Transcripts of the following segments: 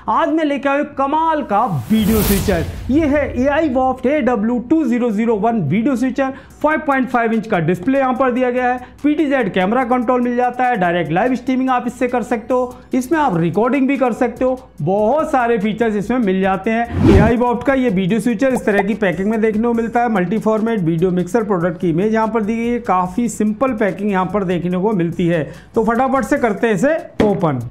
आज मैं लेके आया कमाल का वीडियो स्विचर। ये है AIVoft AW2001 video switcher. 5.5 inch का डिस्प्ले यहाँ पर दिया गया है। PTZ कैमरा कंट्रोल मिल जाता है। डायरेक्ट लाइव स्ट्रीमिंग आप इससे कर सकते हो। इसमें आप रिकॉर्डिंग भी कर सकते हो। बहुत सारे फीचर्स इसमें मिल जाते हैं। AIVoft का ये वीडियो स्विचर इस तरह की पैकिंग में देखने को मिलता है। Multi format video mixer product की इमेज यहाँ पर दी गई है। काफी सिंपल पैकिंग यहाँ पर देखने को मिलती है। तो फटाफट से करते हैं इसे ओपन।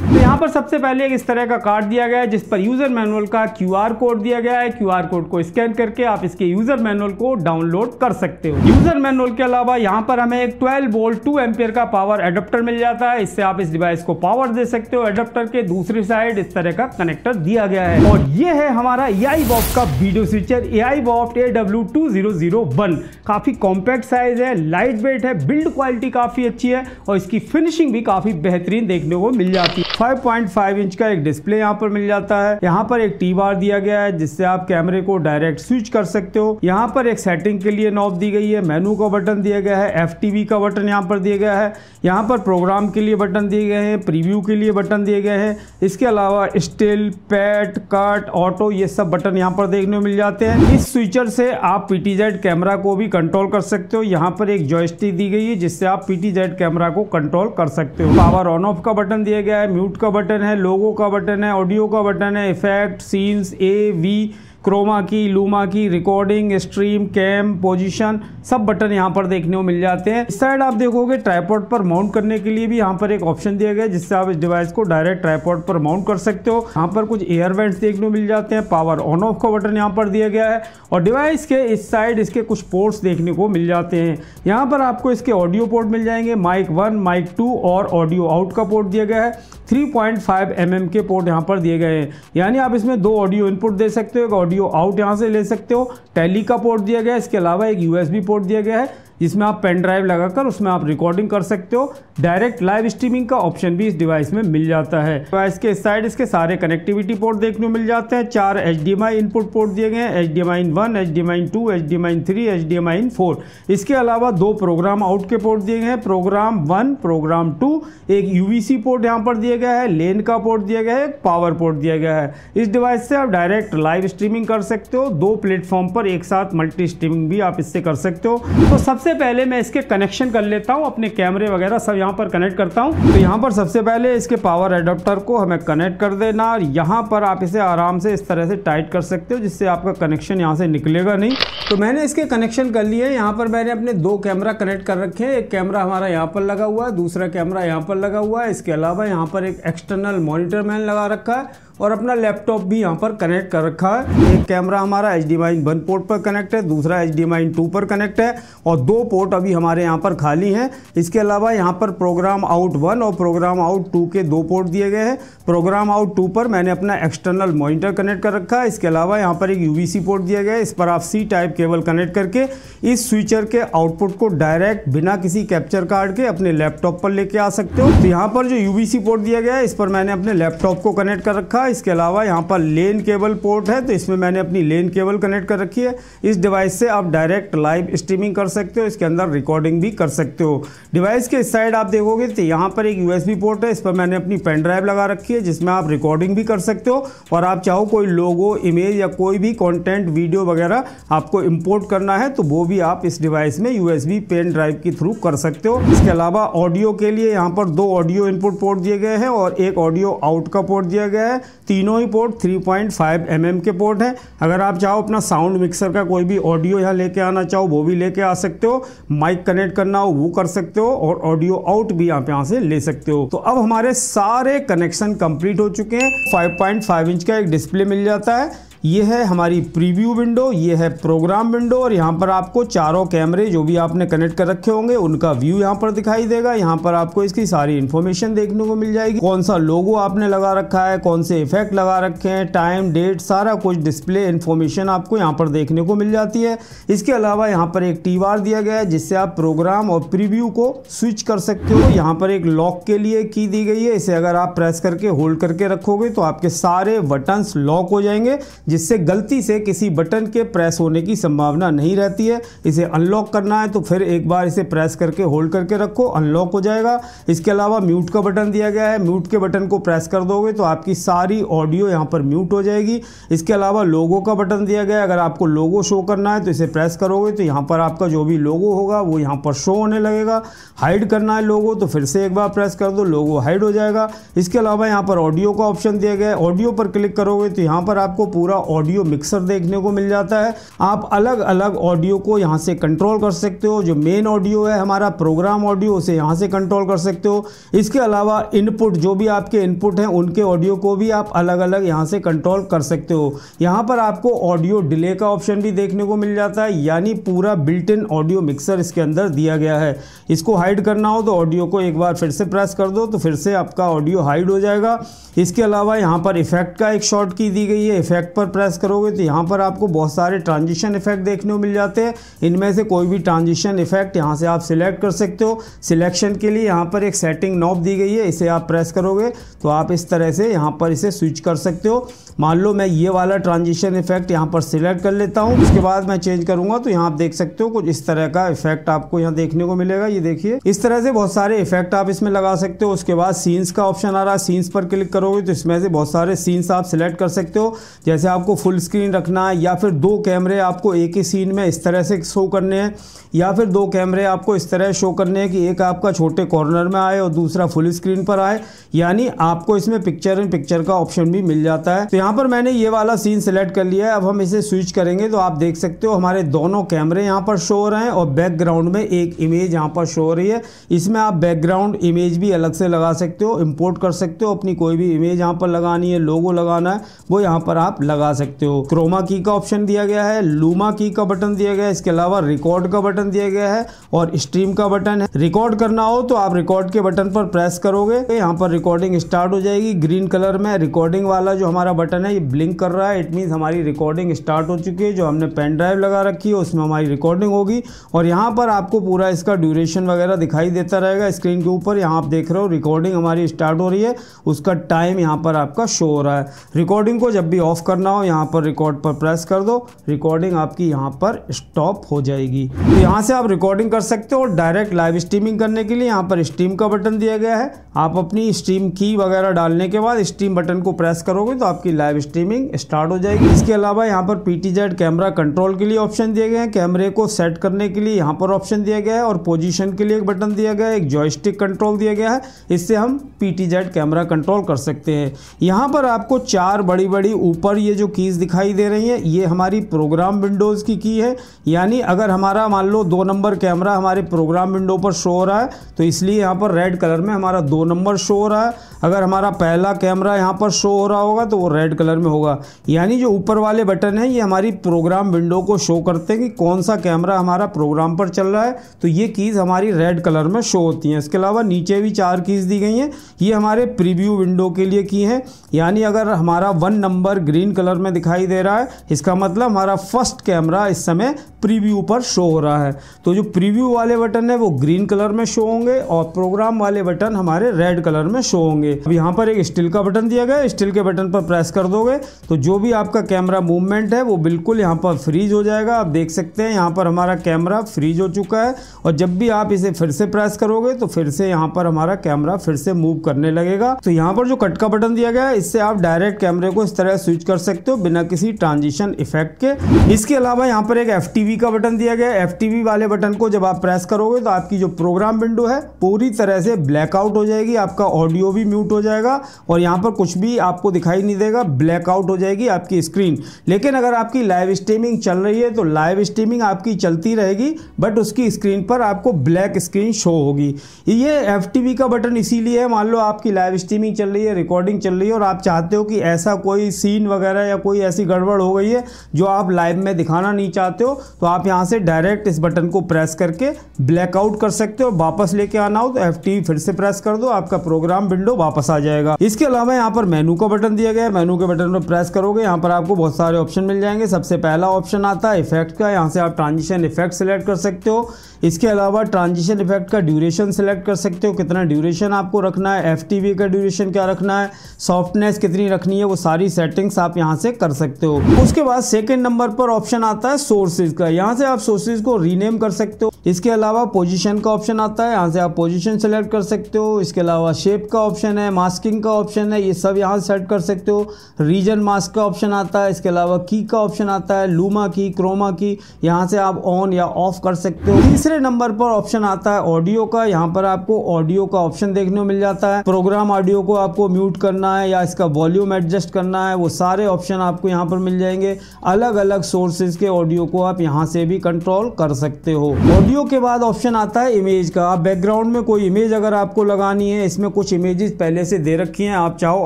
तो यहाँ पर सबसे पहले एक इस तरह का कार्ड दिया गया है जिस पर यूजर मैनुअल का QR कोड दिया गया है। QR कोड को स्कैन करके आप इसके यूजर मैनुअल को डाउनलोड कर सकते हो। यूजर मैनुअल के अलावा यहाँ पर हमें एक 12 वोल्ट 2 एम्पियर का पावर एडाप्टर मिल जाता है। इससे आप इस डिवाइस को पावर दे सकते हो। एडाप्टर के दूसरी साइड इस तरह का कनेक्टर दिया गया है। और ये है हमारा AIVoft का वीडियो स्विचर AIVoft AW2001। काफी कॉम्पैक्ट साइज है, लाइट वेट है, बिल्ड क्वालिटी काफी अच्छी है और इसकी फिनिशिंग भी काफी बेहतरीन देखने को मिल जाती है। 5.5 इंच का एक डिस्प्ले यहाँ पर मिल जाता है। यहाँ पर एक टी बार दिया गया है जिससे आप कैमरे को डायरेक्ट स्विच कर सकते हो। यहाँ पर एक सेटिंग के लिए नॉब दी गई है। मेनू का बटन दिया गया है। FTV का बटन यहाँ पर दिया गया है। यहाँ पर प्रोग्राम के लिए बटन दिए गए हैं। प्रीव्यू के लिए बटन दिए गए हैं। इसके अलावा स्टिल, पैट, कट, ऑटो ये सब बटन यहाँ पर देखने को मिल जाते हैं। इस स्विचर से आप PTZ कैमरा को भी कंट्रोल कर सकते हो। यहाँ पर एक जॉयस्टिक दी गई है जिससे आप PTZ कैमरा को कंट्रोल कर सकते हो। पावर ऑन ऑफ का बटन दिया गया है। म्यूट का बटन है, लोगो का बटन है, ऑडियो का बटन है, इफेक्ट, सीन्स, AV, क्रोमा की, लूमा की, रिकॉर्डिंग, स्ट्रीम, कैम, पोजीशन सब बटन यहाँ पर देखने को मिल जाते हैं। इस साइड आप देखोगे ट्राइपॉड पर माउंट करने के लिए भी यहाँ पर एक ऑप्शन दिया गया है जिससे आप इस डिवाइस को डायरेक्ट ट्राइपॉड पर माउंट कर सकते हो। यहाँ पर कुछ एयर वेंट्स देखने को मिल जाते हैं। पावर ऑन ऑफ का बटन यहाँ पर दिया गया है और डिवाइस के इस साइड इसके कुछ पोर्ट्स देखने को मिल जाते हैं। यहाँ पर आपको इसके ऑडियो पोर्ट मिल जाएंगे। माइक 1, माइक 2 और ऑडियो आउट का पोर्ट दिया गया है। 3.5 mm के पोर्ट यहाँ पर दिए गए हैं, यानी आप इसमें दो ऑडियो इनपुट दे सकते हो, ऑडियो आउट यहाँ से ले सकते हो। टैली का पोर्ट दिया गया है। इसके अलावा एक USB पोर्ट दिया गया है जिसमें आप पेन ड्राइव लगाकर उसमें आप रिकॉर्डिंग कर सकते हो। डायरेक्ट लाइव स्ट्रीमिंग का ऑप्शन भी इस डिवाइस में मिल जाता है। डिवाइस के साइड इसके सारे कनेक्टिविटी पोर्ट देखने को मिल जाते हैं। 4 HDMI इनपुट पोर्ट दिए गए हैं। HDMI 1, HDMI 2, HDMI 3, HDMI 4। इसके अलावा 2 प्रोग्राम आउट के पोर्ट दिए गए हैं। Program 1, program 2। एक UVC पोर्ट यहाँ पर दिया गया है। लेन का पोर्ट दिया गया है। एक पावर पोर्ट दिया गया है। इस डिवाइस से आप डायरेक्ट लाइव स्ट्रीमिंग कर सकते हो। 2 प्लेटफॉर्म पर एक साथ मल्टी स्ट्रीमिंग भी आप इससे कर सकते हो। तो सबसे पहले मैं इसके कनेक्शन कर लेता हूं, अपने कैमरे वगैरह सब यहां पर कनेक्ट करता हूं। तो यहां पर सबसे पहले इसके पावर एडाप्टर को हमें कनेक्ट कर देना और यहां पर आप इसे आराम से इस तरह से टाइट कर सकते हो जिससे आपका कनेक्शन यहां से निकलेगा नहीं। तो मैंने इसके कनेक्शन कर लिए। यहां पर मैंने अपने 2 कैमरा कनेक्ट कर रखे हैं। एक कैमरा हमारा यहां पर लगा हुआ है, दूसरा कैमरा यहां पर लगा हुआ है। इसके अलावा यहां पर एक एक्सटर्नल मॉनिटर मैन लगा रखा है और अपना लैपटॉप भी यहाँ पर कनेक्ट कर रखा है। एक कैमरा हमारा HDMI 1 पोर्ट पर कनेक्ट है, दूसरा HDMI 2 पर कनेक्ट है और 2 पोर्ट अभी हमारे यहाँ पर खाली हैं। इसके अलावा यहाँ पर प्रोग्राम आउट 1 और प्रोग्राम आउट 2 के 2 पोर्ट दिए गए हैं। प्रोग्राम आउट 2 पर मैंने अपना एक्सटर्नल मॉनिटर कनेक्ट कर रखा है। इसके अलावा यहाँ पर एक UVC पोर्ट दिया गया है। इस पर आप C टाइप केबल कनेक्ट करके इस स्विचर के आउटपुट को डायरेक्ट बिना किसी कैप्चर कार्ड के अपने लैपटॉप पर लेके आ सकते हो। तो यहाँ पर जो UVC पोर्ट दिया गया है इस पर मैंने अपने लैपटॉप को कनेक्ट कर रखा है। इसके अलावा यहाँ पर लेन केबल पोर्ट है तो इसमें मैंने अपनी लेन केबल कनेक्ट कर रखी है। इस डिवाइस से आप डायरेक्ट लाइव स्ट्रीमिंग कर सकते हो। इसके अंदर रिकॉर्डिंग भी कर सकते हो। डिवाइस के इस साइड आप देखोगे तो यहाँ पर एक USB पोर्ट है। इस पर मैंने अपनी पेन ड्राइव लगा रखी है जिसमें आप रिकॉर्डिंग भी कर सकते हो और आप चाहो कोई लोगो, इमेज या कोई भी कंटेंट, वीडियो वगैरह आपको इंपोर्ट करना है तो वो भी आप इस डिवाइस में USB पेन ड्राइव के थ्रू कर सकते हो। इसके अलावा ऑडियो के लिए यहाँ पर 2 ऑडियो इनपुट पोर्ट दिए गए हैं और एक ऑडियो आउट का पोर्ट दिया गया है। तीनों ही पोर्ट 3.5 mm के पोर्ट हैं। अगर आप चाहो अपना साउंड मिक्सर का कोई भी ऑडियो यहाँ लेके आना चाहो वो भी लेके आ सकते हो। माइक कनेक्ट करना हो वो कर सकते हो और ऑडियो आउट भी आप यहाँ से ले सकते हो। तो अब हमारे सारे कनेक्शन कंप्लीट हो चुके हैं। 5.5 इंच का एक डिस्प्ले मिल जाता है। ये है हमारी प्रीव्यू विंडो, ये है प्रोग्राम विंडो और यहाँ पर आपको चारों कैमरे जो भी आपने कनेक्ट कर रखे होंगे उनका व्यू यहाँ पर दिखाई देगा। यहाँ पर आपको इसकी सारी इन्फॉर्मेशन देखने को मिल जाएगी। कौन सा लोगो आपने लगा रखा है, कौन से इफेक्ट लगा रखे हैं, टाइम, डेट, सारा कुछ डिस्प्ले इन्फॉर्मेशन आपको यहाँ पर देखने को मिल जाती है। इसके अलावा यहाँ पर एक टी बार दिया गया है जिससे आप प्रोग्राम और प्रीव्यू को स्विच कर सकते हो। यहाँ पर एक लॉक के लिए की दी गई है। इसे अगर आप प्रेस करके होल्ड करके रखोगे तो आपके सारे बटन्स लॉक हो जाएंगे जिससे गलती से किसी बटन के प्रेस होने की संभावना नहीं रहती है। इसे अनलॉक करना है तो फिर एक बार इसे प्रेस करके होल्ड करके रखो, अनलॉक हो जाएगा। इसके अलावा म्यूट का बटन दिया गया है, म्यूट के बटन को प्रेस कर दोगे तो आपकी सारी ऑडियो यहाँ पर म्यूट हो जाएगी। इसके अलावा लोगो का बटन दिया गया है, अगर आपको लोगो शो करना है तो इसे प्रेस करोगे तो यहाँ पर आपका जो भी लोगो होगा वो यहाँ पर शो होने लगेगा। हाइड करना है लोगो तो फिर से एक बार प्रेस कर दो, लोगो हाइड हो जाएगा। इसके अलावा यहाँ पर ऑडियो का ऑप्शन दिया गया है, ऑडियो पर क्लिक करोगे तो यहाँ पर आपको पूरा ऑडियो मिक्सर देखने को मिल जाता है। आप अलग अलग ऑडियो को यहाँ से कंट्रोल कर सकते हो। जो मेन ऑडियो है हमारा प्रोग्राम ऑडियो, उसे यहाँ से कंट्रोल कर सकते हो। इसके अलावा इनपुट, जो भी आपके इनपुट हैं उनके ऑडियो को भी आप अलग अलग यहाँ से कंट्रोल कर सकते हो। यहाँ पर आपको ऑडियो डिले का ऑप्शन भी देखने को मिल जाता है, यानी पूरा बिल्ट इन ऑडियो मिक्सर इसके अंदर दिया गया है। इसको हाइड करना हो तो ऑडियो को एक बार फिर से प्रेस कर दो तो फिर से आपका ऑडियो हाइड हो जाएगा। इसके अलावा यहाँ पर इफेक्ट का एक शॉर्ट की दी गई है, इफेक्ट पर प्रेस करोगे तो यहाँ पर आपको बहुत सारे ट्रांजिशन इफेक्ट देखने को मिल जाते हैं। इनमें से कोई भी ट्रांजिशन इफेक्ट यहाँ से आप सिलेक्ट कर सकते हो। सिलेक्शन के लिए यहाँ पर एक सेटिंग नॉब दी गई है, इसे आप प्रेस करोगे तो आप इस तरह से यहाँ पर इसे स्विच कर सकते हो। मान लो मैं ये वाला ट्रांजिशन इफेक्ट यहाँ पर सिलेक्ट कर लेता हूँ, उसके बाद मैं चेंज करूंगा तो यहाँ आप देख सकते हो कुछ इस तरह का इफेक्ट आपको यहाँ देखने को मिलेगा। ये देखिए, इस तरह से बहुत सारे इफेक्ट आप इसमें लगा सकते हो। उसके बाद सीन्स का ऑप्शन आ रहा है, सीन्स पर क्लिक करोगे तो इसमें से बहुत सारे सीन्स आप सिलेक्ट कर सकते हो। जैसे आपको फुल स्क्रीन रखना है या फिर दो कैमरे आपको एक ही सीन में इस तरह से शो करने हैं, या फिर दो कैमरे आपको इस तरह शो करने हैं कि एक आपका छोटे कॉर्नर में आए और दूसरा फुल स्क्रीन पर आए, यानी आपको इसमें पिक्चर इन पिक्चर का ऑप्शन भी मिल जाता है। तो यहाँ पर मैंने ये वाला सीन सिलेक्ट कर लिया है। अब हम इसे स्विच करेंगे तो आप देख सकते हो हमारे दोनों कैमरे यहाँ पर शो हो रहे हैं और बैकग्राउंड में एक इमेज यहाँ पर शो हो रही है। इसमें आप बैकग्राउंड इमेज भी अलग से लगा सकते हो, इंपोर्ट कर सकते हो। अपनी कोई भी इमेज यहाँ पर लगानी है, लोगो लगाना है, वो यहाँ पर आप लगा सकते हो। क्रोमा की का ऑप्शन दिया गया है, लूमा की का बटन दिया गया है, इसके अलावा रिकॉर्ड का बटन दिया गया है और स्ट्रीम का बटन है। रिकॉर्ड करना हो तो आप रिकॉर्ड के बटन पर प्रेस करोगे तो यहाँ पर रिकॉर्डिंग स्टार्ट हो जाएगी। ग्रीन कलर में रिकॉर्डिंग वाला जो हमारा बटन है ये ब्लिंक कर रहा है, इट मीन्स हमारी रिकॉर्डिंग स्टार्ट हो चुकी है। जो हमने पेन ड्राइव लगा रखी है उसमें हमारी रिकॉर्डिंग होगी और यहाँ पर आपको पूरा इसका ड्यूरेशन वगैरह दिखाई देता रहेगा स्क्रीन के ऊपर। यहाँ आप देख रहे हो रिकॉर्डिंग हमारी स्टार्ट हो रही है, उसका टाइम यहाँ पर आपका शो हो रहा है। रिकॉर्डिंग को जब भी ऑफ करना हो यहाँ पर रिकॉर्ड पर प्रेस कर दो, रिकॉर्डिंग आपकी यहाँ पर स्टॉप हो जाएगी। तो यहाँ से आप रिकॉर्डिंग कर सकते हो। डायरेक्ट लाइव स्ट्रीमिंग करने के लिए यहाँ पर स्ट्रीम का बटन दिया गया है। आप अपनी स्ट्रीम की वगैरह डालने के बाद स्ट्रीम बटन को प्रेस करोगे तो आपकी लाइव स्ट्रीमिंग स्टार्ट हो जाएगी। इसके अलावा यहाँ पर PTZ कैमरा कंट्रोल के लिए ऑप्शन दिए गए हैं। कैमरे को सेट करने के लिए यहाँ पर ऑप्शन दिया गया है और पोजीशन के लिए एक बटन दिया गया है, एक जॉयस्टिक कंट्रोल दिया गया है। इससे हम PTZ कैमरा कंट्रोल कर सकते हैं। यहाँ पर आपको चार बड़ी बड़ी ऊपर ये जो कीज दिखाई दे रही हैं, ये हमारी प्रोग्राम विंडोज़ की है। यानी अगर हमारा मान लो 2 नंबर कैमरा हमारे प्रोग्राम विंडो पर शो हो रहा है तो इसलिए यहाँ पर रेड कलर में हमारा 2 नंबर शो हो रहा है। अगर हमारा पहला कैमरा यहाँ पर शो हो रहा होगा तो वो रेड कलर में होगा। यानी जो ऊपर वाले बटन है ये हमारी प्रोग्राम विंडो को शो करते हैं कि कौन सा कैमरा हमारा प्रोग्राम पर चल रहा है, तो ये कीज़ हमारी रेड कलर में शो होती हैं। इसके अलावा नीचे भी 4 कीज़ दी गई हैं, ये हमारे प्रीव्यू विंडो के लिए की हैं। यानी अगर हमारा 1 नंबर ग्रीन कलर में दिखाई दे रहा है, इसका मतलब हमारा फर्स्ट कैमरा इस समय प्रीव्यू पर शो हो रहा है। तो जो प्रीव्यू वाले बटन है वो ग्रीन कलर में शो होंगे और प्रोग्राम वाले बटन हमारे रेड कलर में शो होंगे। अब यहाँ पर एक स्टिल का बटन दिया गया है, स्टिल के बटन पर प्रेस कर दोगे तो जो भी आपका कैमरा मूवमेंट है वो बिल्कुल यहाँ पर फ्रीज हो जाएगा। आप देख सकते हैं यहाँ पर हमारा कैमरा फ्रीज हो चुका है और जब भी आप इसे फिर से प्रेस करोगे तो फिर से यहाँ पर हमारा कैमरा फिर से मूव करने लगेगा। तो यहाँ पर जो कट का बटन दिया गया है इससे आप डायरेक्ट कैमरे को इस तरह स्विच कर सकते हो बिना किसी ट्रांजिशन इफेक्ट के। इसके अलावा यहाँ पर एक FTV का बटन दिया गया है। FTV वाले बटन को जब आप प्रेस करोगे तो आपकी जो प्रोग्राम विंडो है पूरी तरह से ब्लैकआउट हो जाएगी, आपका ऑडियो भी म्यूट हो जाएगा और यहाँ पर कुछ भी आपको दिखाई नहीं देगा, ब्लैकआउट हो जाएगी आपकी स्क्रीन। लेकिन अगर आपकी लाइव स्ट्रीमिंग चल रही है तो लाइव स्ट्रीमिंग आपकी चलती रहेगी बट उसकी स्क्रीन पर आपको ब्लैक स्क्रीन शो होगी। ये FTV का बटन इसीलिए है, मान लो आपकी लाइव स्ट्रीमिंग चल रही है, रिकॉर्डिंग चल रही है और आप चाहते हो कि ऐसा कोई सीन वगैरह या कोई ऐसी गड़बड़ हो गई है जो आप लाइव में दिखाना नहीं चाहते हो, तो आप यहाँ से डायरेक्ट इस बटन को प्रेस करके ब्लैकआउट कर सकते हो। वापस लेके आना हो तो F12 फिर से प्रेस कर दो, आपका प्रोग्राम विंडो वापस आ जाएगा। इसके अलावा यहाँ पर मेनू का बटन दिया गया है, मेनू के बटन पर प्रेस करोगे यहाँ पर आपको बहुत सारे ऑप्शन मिल जाएंगे। सबसे पहला ऑप्शन आता है इफेक्ट का, यहाँ से आप ट्रांजिशन इफेक्ट सेलेक्ट कर सकते हो। इसके अलावा ट्रांजिशन इफेक्ट का ड्यूरेशन सेलेक्ट कर सकते हो, कितना ड्यूरेशन आपको रखना है, FTV का ड्यूरेशन क्या रखना है, सॉफ्टनेस कितनी रखनी है, वो सारी सेटिंग्स आप यहाँ से कर सकते हो। उसके बाद सेकंड नंबर पर ऑप्शन आता है सोर्सेज का, यहाँ से आप सोर्सेज को रीनेम कर सकते हो। इसके अलावा पोजीशन का ऑप्शन आता है, यहाँ से आप पोजीशन सेलेक्ट कर सकते हो। इसके अलावा शेप का ऑप्शन है, मास्किंग का ऑप्शन है, ये सब यहाँ से सेट कर सकते हो। रीजन मास्क का ऑप्शन आता है, इसके अलावा की का ऑप्शन आता है, लूमा की, क्रोमा की, यहाँ से आप ऑन या ऑफ कर सकते हो। तीसरे नंबर पर ऑप्शन आता है ऑडियो का, यहाँ पर आपको ऑडियो का ऑप्शन देखने को मिल जाता है। प्रोग्राम ऑडियो को आपको म्यूट करना है या इसका वॉल्यूम एडजस्ट करना है, वो सारे ऑप्शन आपको यहाँ पर मिल जाएंगे। अलग अलग सोर्सेज के ऑडियो को आप यहाँ से भी कंट्रोल कर सकते हो। ऑडियो के बाद ऑप्शन आता है इमेज का, आप बैकग्राउंड में कोई इमेज अगर आपको लगानी है, इसमें कुछ इमेजेस पहले से दे रखी हैं, आप चाहो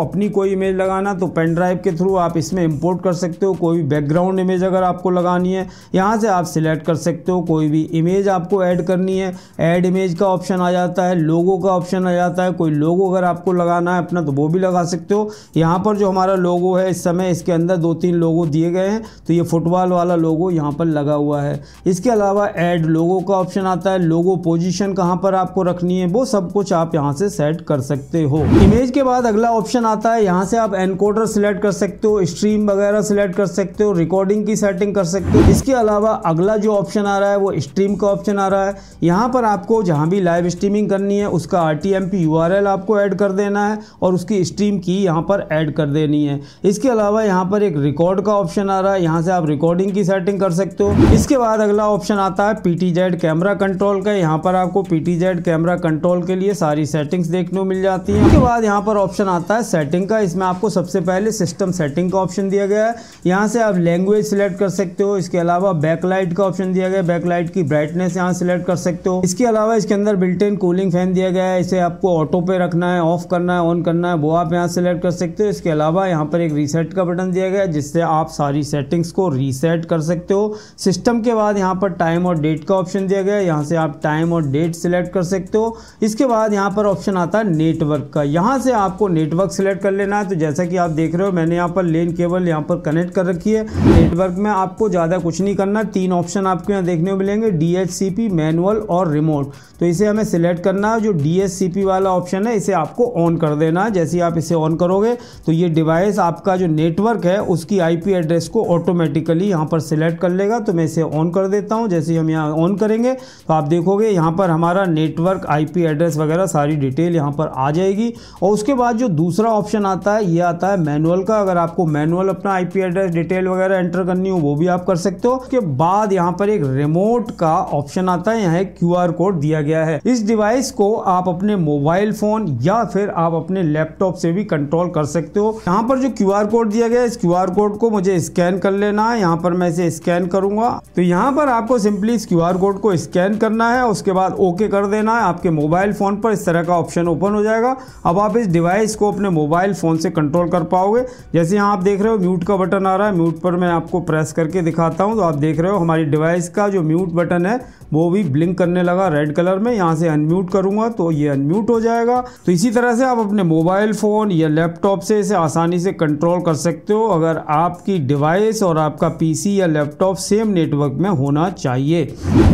अपनी कोई इमेज लगाना तो पेन ड्राइव के थ्रू आप इसमें इंपोर्ट कर सकते हो। कोई भी बैकग्राउंड इमेज अगर आपको लगानी है यहाँ से आप सिलेक्ट कर सकते हो। कोई भी इमेज आपको ऐड करनी है, ऐड इमेज का ऑप्शन आ जाता है, लोगो का ऑप्शन आ जाता है। कोई लोगो अगर आपको लगाना है अपना तो वो भी लगा सकते हो। यहाँ पर जो हमारा लोगो है इस समय इसके अंदर 2-3 लोगो दिए गए हैं, तो ये फुटबॉल वाला लोगो यहाँ पर लगा हुआ है। इसके अलावा ऐड लोगो का ऑप्शन आता है, लोगो पोजीशन कहाँ पर आपको रखनी है वो सब कुछ आप यहाँ से सेट कर सकते हो। इमेज के बाद अगला ऑप्शन आता है, यहाँ से आप एनकोडर सिलेक्ट कर सकते हो, स्ट्रीम वगैरह सिलेक्ट कर सकते हो, रिकॉर्डिंग की सेटिंग कर सकते हो। इसके अलावा अगला जो ऑप्शन आ रहा है वो स्ट्रीम का ऑप्शन आ रहा है। यहाँ पर आपको जहाँ भी लाइव स्ट्रीमिंग करनी है उसका RTMP URL आपको ऐड कर देना है और उसकी स्ट्रीम की यहाँ पर ऐड कर देनी है। इसके अलावा यहाँ पर एक रिकॉर्ड का ऑप्शन आ रहा है, यहाँ से आप रिकॉर्डिंग की सेटिंग कर सकते हो। इसके बाद अगला ऑप्शन आता है PTZ कैमरा कंट्रोल का, यहाँ पर आपको PTZ कैमरा कंट्रोल के लिए सारी सेटिंग्स देखने को मिल जाती हैं। उसके बाद यहाँ पर ऑप्शन आता है सेटिंग का, इसमें आपको सबसे पहले सिस्टम सेटिंग का ऑप्शन दिया गया है, यहाँ से आप लैंग्वेज सिलेक्ट कर सकते हो। इसके अलावा बैकलाइट का ऑप्शन दिया गया है, बैकलाइट की ब्राइटनेस यहाँ सिलेक्ट कर सकते हो। इसके अलावा इसके अंदर बिल्ट इन कूलिंग फैन दिया गया है, इसे आपको ऑटो पे रखना है, ऑफ करना है, ऑन करना है, वो आप यहाँ सिलेक्ट कर सकते हो। इसके अलावा यहाँ पर एक रीसेट का बटन दिया गया है जिससे आप सारी सेटिंग्स को रीसेट कर सकते हो। सिस्टम के बाद यहाँ पर टाइम और डेट का ऑप्शन दिया गया है, यहाँ से आप टाइम और डेट सिलेक्ट कर सकते हो। इसके बाद यहाँ पर ऑप्शन आता है नेटवर्क का, यहाँ से आपको नेटवर्क सिलेक्ट कर लेना है। तो जैसा कि आप देख रहे हो मैंने यहाँ पर लेन केबल यहाँ पर कनेक्ट कर रखी है। नेटवर्क में आपको ज़्यादा कुछ नहीं करना, 3 ऑप्शन आपको यहाँ देखने को मिलेंगे, DHCP, मैनुअल और रिमोट। तो इसे हमें सिलेक्ट करना है, जो DHCP वाला ऑप्शन है इसे आपको ऑन कर देना है। जैसे आप इसे ऑन करोगे तो ये डिवाइस आपका जो नेटवर्क है उसकी IP एड्रेस को ऑटोमेटिकली यहाँ पर सिलेक्ट कर लेगा। तो मैं इसे ऑन कर देता हूँ। जैसे हम यहाँ ऑन करेंगे तो आप देखोगे यहाँ पर हमारा नेटवर्क IP एड्रेस वगैरह सारी डिटेल यहाँ पर आ जाएगी। और उसके बाद जो दूसरा ऑप्शन आता है ये आता है मैनुअल का, अगर आपको मैनुअल अपना IP एड्रेस डिटेल वगैरह एंटर करनी हो वो भी आप कर सकते हो। उसके बाद यहाँ पर एक रिमोट का ऑप्शन आता है, यहाँ एक QR कोड दिया गया है। इस डिवाइस को आप अपने मोबाइल फोन या फिर आप अपने लैपटॉप से भी कंट्रोल कर सकते हो। यहाँ पर जो QR कोड दिया गया है इस QR कोड को मुझे स्कैन कर लेना है। यहाँ पर मैं इसे स्कैन करूंगा तो यहाँ पर आपको सिंपली इस QR कोड को स्कैन करना है, उसके बाद ओके कर देना है। आपके मोबाइल फोन पर इस तरह का ऑप्शन ओपन हो जाएगा। अब आप इस डिवाइस को अपने मोबाइल फोन से कंट्रोल कर पाओगे। जैसे यहाँ आप देख रहे हो म्यूट का बटन आ रहा है, म्यूट पर मैं आपको प्रेस करके दिखाता हूँ तो आप देख रहे हो हमारी डिवाइस का जो म्यूट बटन है वो भी ब्लिंक करने लगा रेड कलर में। यहाँ से अनम्यूट करूंगा तो ये अनम्यूट हो जाएगा। तो इसी तरह से आप अपने मोबाइल फोन या लैपटॉप से इसे आसानी से कंट्रोल कर सकते हो, अगर आपकी डिवाइस और आपका PC या लैपटॉप सेम नेटवर्क में होना चाहिए।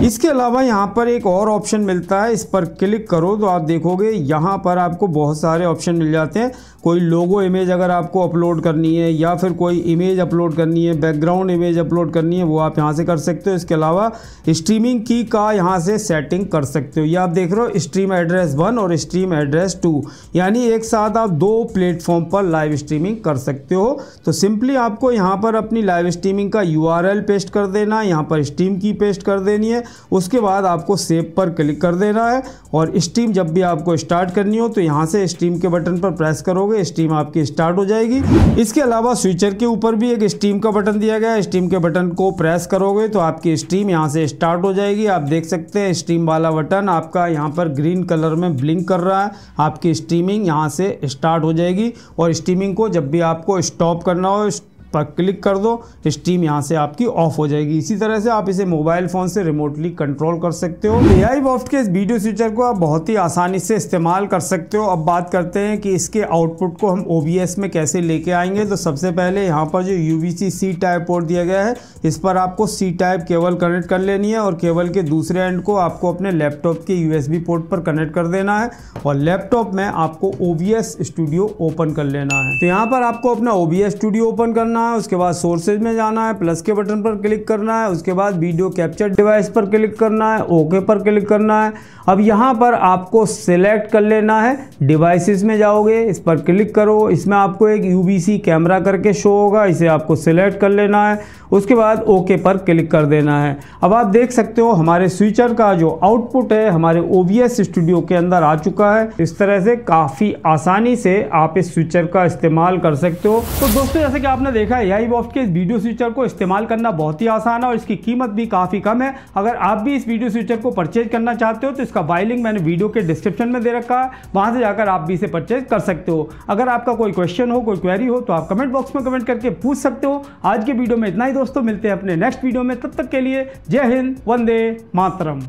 इसके अलावा यहाँ पर एक और ऑप्शन मिलता है, इस पर क्लिक करो तो आप देखोगे यहाँ पर आपको बहुत सारे ऑप्शन मिल जाते हैं। कोई लोगो इमेज अगर आपको अपलोड करनी है या फिर कोई इमेज अपलोड करनी है, बैकग्राउंड इमेज अपलोड करनी है, वो आप यहाँ से कर सकते हो। इसके अलावा स्ट्रीमिंग की का यहाँ से सेटिंग कर सकते हो। ये आप देख रहे हो स्ट्रीम एड्रेस 1 और स्ट्रीम एड्रेस 2, यानी एक साथ आप 2 प्लेटफॉर्म पर लाइव स्ट्रीमिंग कर सकते हो। तो सिंपली आपको यहाँ पर अपनी लाइव स्ट्रीमिंग का URL पेस्ट कर देना है, यहाँ पर स्ट्रीम की पेस्ट कर देनी है। उसके बाद आपको सेव पर क्लिक कर देना है और स्ट्रीम जब भी आपको स्टार्ट करनी हो तो यहाँ से स्ट्रीम के बटन पर प्रेस करोगे, स्ट्रीम आपकी स्टार्ट हो जाएगी। इसके अलावा स्विचर के ऊपर भी एक स्ट्रीम का बटन दिया गया है, स्ट्रीम के बटन को प्रेस करोगे तो आपकी स्ट्रीम यहाँ से स्टार्ट हो जाएगी। आप देख सकते हैं स्ट्रीम वाला बटन आपका यहाँ पर ग्रीन कलर में ब्लिंक कर रहा है। आपकी स्ट्रीमिंग यहाँ से स्टार्ट हो जाएगी और स्ट्रीमिंग को जब भी आपको स्टॉप करना हो पर क्लिक कर दो, स्ट्रीम यहाँ से आपकी ऑफ हो जाएगी। इसी तरह से आप इसे मोबाइल फ़ोन से रिमोटली कंट्रोल कर सकते हो। AI वॉफ्ट के इस वीडियो स्विचर को आप बहुत ही आसानी से इस्तेमाल कर सकते हो। अब बात करते हैं कि इसके आउटपुट को हम OBS में कैसे लेके आएंगे। तो सबसे पहले यहाँ पर जो UVC-C टाइप पोर्ट दिया गया है, इस पर आपको C टाइप केबल कनेक्ट कर लेनी है और केबल के दूसरे एंड को आपको अपने लैपटॉप के USB पोर्ट पर कनेक्ट कर देना है और लैपटॉप में आपको OBS स्टूडियो ओपन कर लेना है। तो यहाँ पर आपको अपना OBS स्टूडियो ओपन करना है, उसके बाद सोर्सेज में जाना है, प्लस के बटन पर क्लिक करना है, उसके बाद वीडियो कैप्चर डिवाइस पर क्लिक करना है, ओके पर क्लिक करना है। अब यहाँ पर आपको सिलेक्ट कर लेना है, डिवाइसेस में जाओगे, इस पर क्लिक करो, इसमें आपको एक UVC कैमरा करके शो होगा, इसे आपको सिलेक्ट कर लेना है, उसके बाद ओके पर क्लिक कर देना है। अब आप देख सकते हो हमारे स्विचर का जो आउटपुट है हमारे OBS स्टूडियो के अंदर आ चुका है। इस तरह से काफ़ी आसानी से आप इस स्विचर का इस्तेमाल कर सकते हो। तो दोस्तों जैसे कि आपने देखा है AI वॉफ्ट के इस वीडियो स्विचर को इस्तेमाल करना बहुत ही आसान है और इसकी कीमत भी काफ़ी कम है। अगर आप भी इस वीडियो स्विचर को परचेज करना चाहते हो तो इसका बाय लिंक मैंने वीडियो के डिस्क्रिप्शन में दे रखा है, वहां से जाकर आप भी इसे परचेज कर सकते हो। अगर आपका कोई क्वेश्चन हो, कोई क्वेरी हो तो आप कमेंट बॉक्स में कमेंट करके पूछ सकते हो। आज के वीडियो में इतना ही दोस्तों, मिलते हैं अपने नेक्स्ट वीडियो में, तब तक के लिए जय हिंद, वंदे मातरम।